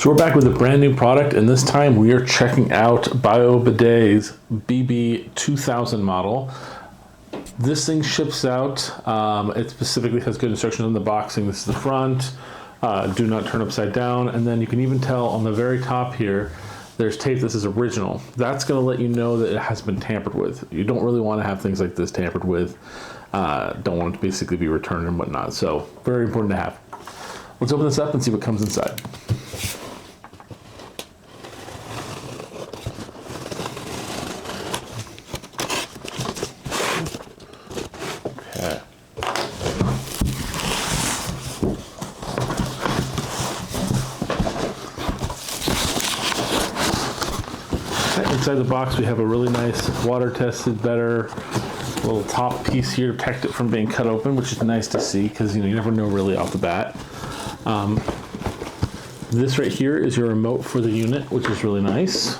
So we're back with a brand new product, and this time we are checking out Bio Bidets BB-2000 model. This thing ships out. It specifically has good instructions on the boxing. This is the front. Do not turn upside down. And then you can even tell on the very top here, there's tape that says original. That's going to let you know that it has been tampered with. You don't really want to have things like this tampered with. Don't want it to basically be returned and whatnot. So very important to have. Let's open this up and see what comes inside. Inside the box we have a really nice water tested better little top piece here to protect it from being cut open, which is nice to see because you never know really off the bat. This right here is your remote for the unit, which is really nice.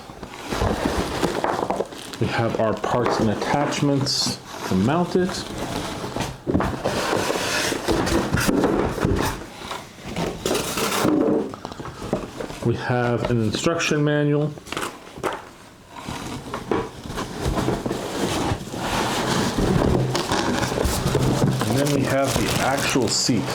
We have our parts and attachments to mount it. We have an instruction manual. And then we have the actual seat.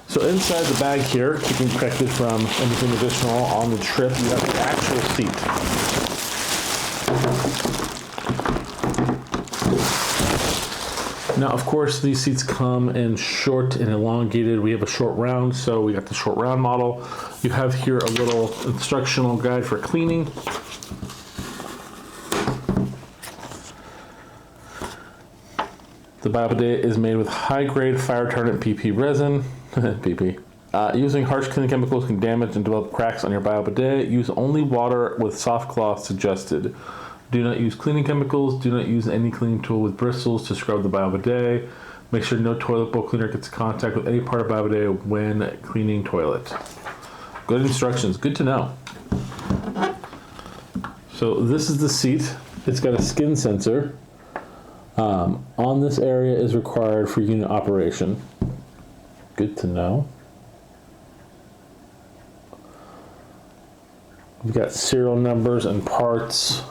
So inside the bag here, keeping protected from anything additional on the trip, you have the actual seat. Now, of course, these seats come in short and elongated. We have a short round, so we got the short round model. You have here a little instructional guide for cleaning. The Bio-Bidet is made with high-grade fire-retardant PP resin. PP. Using harsh cleaning chemicals can damage and develop cracks on your Bio-Bidet. Use only water with soft cloth suggested. Do not use cleaning chemicals. Do not use any cleaning tool with bristles to scrub the Bio-Bidet. Make sure no toilet bowl cleaner gets in contact with any part of Bio-Bidet when cleaning toilet. Good instructions. Good to know. So this is the seat. It's got a skin sensor. On this area is required for unit operation. Good to know. We've got serial numbers and parts.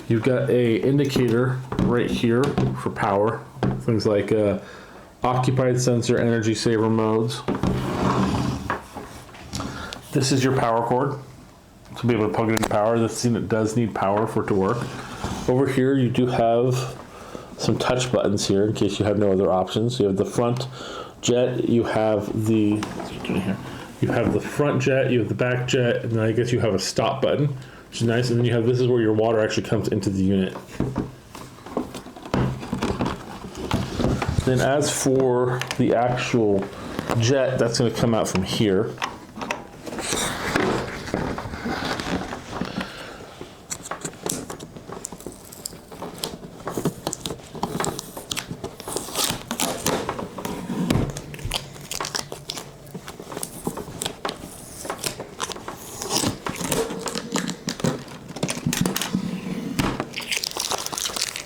You've got a indicator right here for power. Things like occupied sensor, energy saver modes. This is your power cord. To be able to plug it into power. This unit does need power for it to work. Over here you do have some touch buttons here in case you have no other options. You have the front jet, you have the, you have the front jet, you have the back jet, and then I guess you have a stop button, which is nice. And then you have, this is where your water actually comes into the unit. Then as for the actual jet, that's going to come out from here.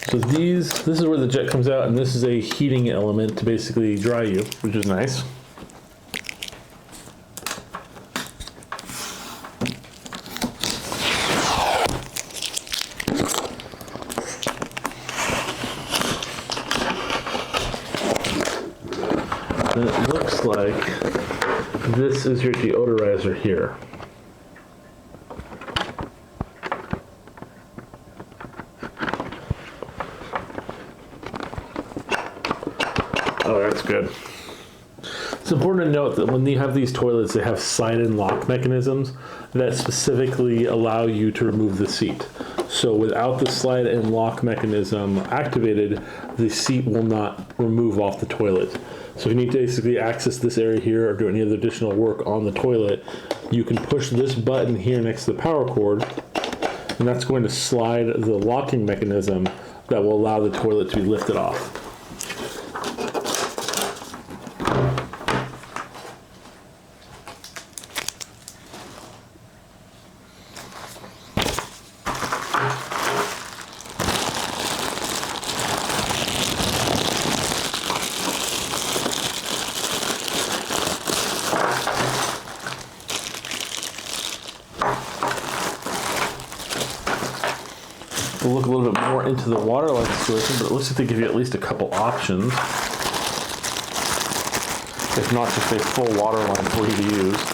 So this is where the jet comes out, and this is a heating element to basically dry you, which is nice. And it looks like this is your deodorizer here. Oh, that's good. It's important to note that when you have these toilets, they have slide-in lock mechanisms that specifically allow you to remove the seat. So without the slide-in lock mechanism activated, the seat will not remove off the toilet. So if you need to basically access this area here or do any other additional work on the toilet, you can push this button here next to the power cord, and that's going to slide the locking mechanism that will allow the toilet to be lifted off. We'll look a little bit more into the waterline situation, but it looks like they give you at least a couple options. If not just a full waterline for you to use.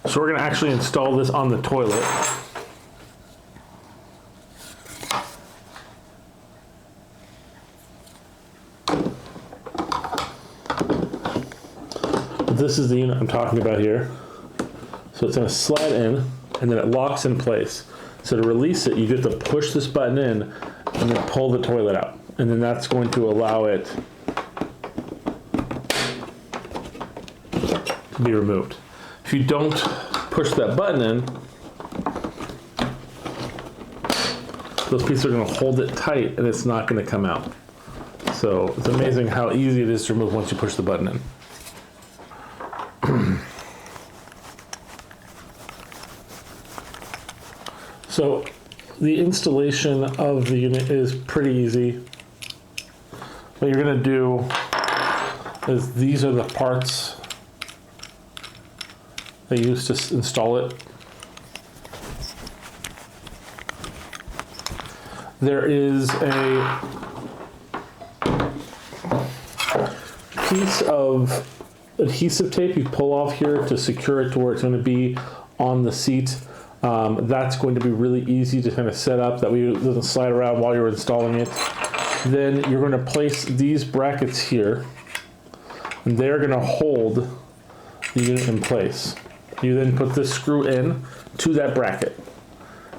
So we're going to actually install this on the toilet. This is the unit I'm talking about here. So it's going to slide in and then it locks in place. So to release it, you just have to push this button in and then pull the toilet out. And then that's going to allow it to be removed. If you don't push that button in, those pieces are going to hold it tight and it's not going to come out. So it's amazing how easy it is to remove once you push the button in. So the installation of the unit is pretty easy. What you're going to do is these are the parts they use to install it. There is a piece of adhesive tape you pull off here to secure it to where it's going to be on the seat. That's going to be really easy to kind of set up, that way it doesn't slide around while you're installing it. Then you're going to place these brackets here, and they're going to hold the unit in place. You then put this screw in to that bracket.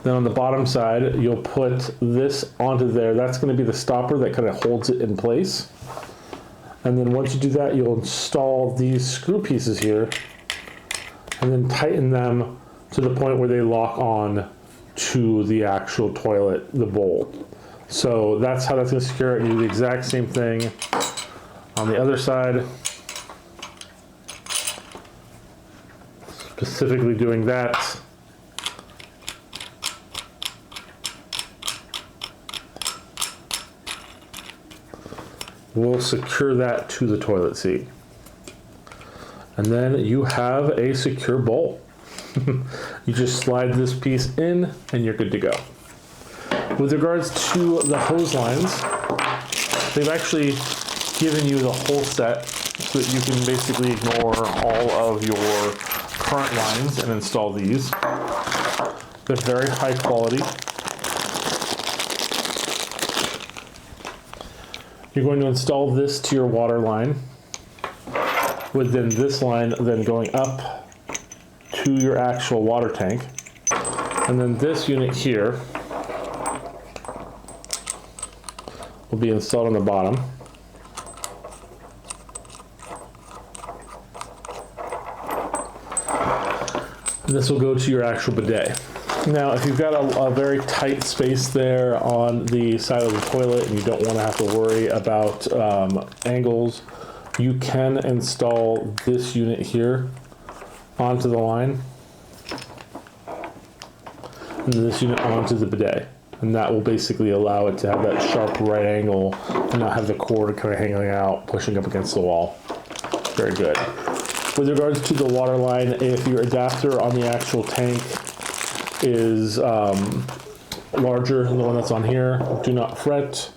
Then on the bottom side, you'll put this onto there. That's going to be the stopper that kind of holds it in place. And then once you do that, you'll install these screw pieces here and then tighten them to the point where they lock on to the actual toilet, the bowl. So that's how that's going to secure it. You do the exact same thing on the other side. Specifically doing that. We'll secure that to the toilet seat. And then you have a secure bowl. You just slide this piece in and you're good to go. With regards to the hose lines, they've actually given you the whole set so that you can basically ignore all of your current lines and install these. They're very high quality. You're going to install this to your water line, with then this line then going up to your actual water tank. And then this unit here will be installed on the bottom. And this will go to your actual bidet. Now, if you've got a very tight space there on the side of the toilet and you don't want to have to worry about angles, you can install this unit here onto the line, and this unit onto the bidet. And that will basically allow it to have that sharp right angle and not have the cord kind of hanging out, pushing up against the wall. Very good. With regards to the water line, if your adapter on the actual tank is larger than the one that's on here, do not fret.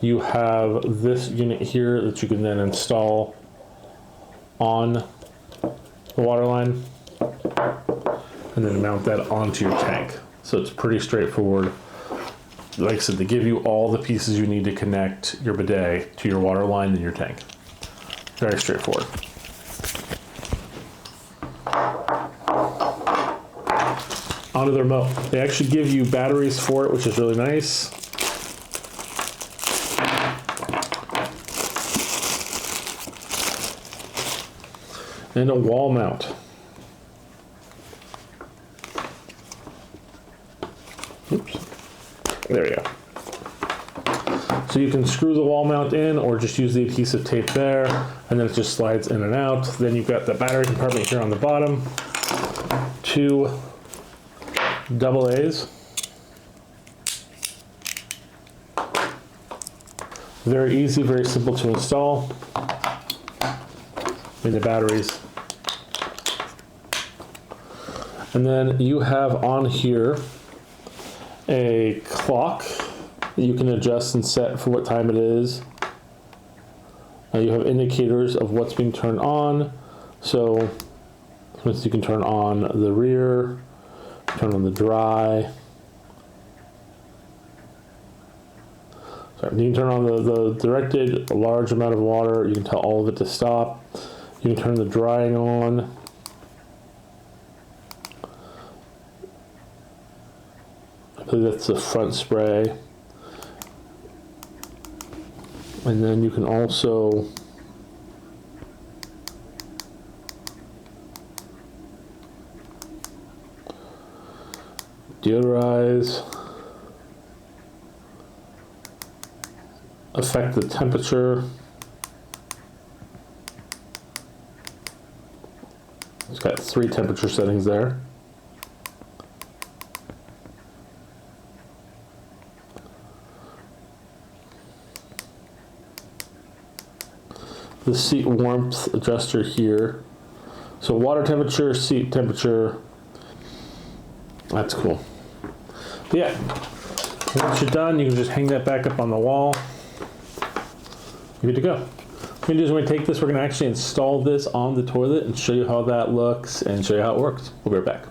You have this unit here that you can then install on the water line and then mount that onto your tank. So it's pretty straightforward. Like I said, they give you all the pieces you need to connect your bidet to your water line and your tank. Very straightforward. Onto the remote. They actually give you batteries for it, which is really nice. And a wall mount. Oops. There we go. So you can screw the wall mount in or just use the adhesive tape there, and then it just slides in and out. Then you've got the battery compartment here on the bottom. Two double A's. Very easy, very simple to install. In the batteries. And then you have on here a clock that you can adjust and set for what time it is. You have indicators of what's being turned on. So you can turn on the rear, turn on the dry. Sorry, you can turn on the directed, a large amount of water. You can tell all of it to stop. You can turn the drying on. I believe that's the front spray. And then you can also deodorize, affect the temperature. It's got 3 temperature settings there. The seat warmth adjuster here. So water temperature, seat temperature. That's cool. But yeah, once you're done, you can just hang that back up on the wall. You're good to go. What we're going to do is when we take this, we're going to actually install this on the toilet and show you how that looks and show you how it works. We'll be right back.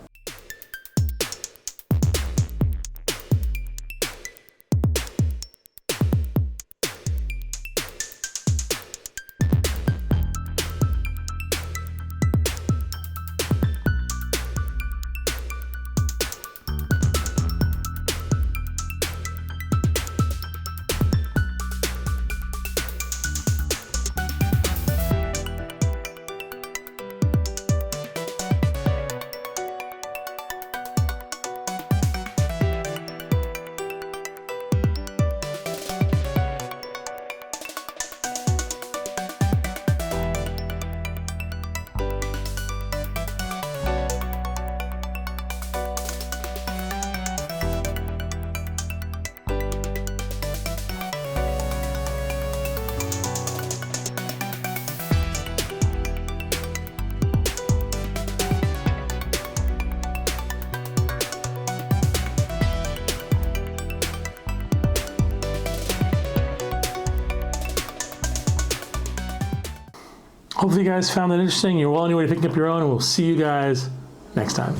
Hopefully you guys found that interesting. You're well on your way to picking up your own, and we'll see you guys next time.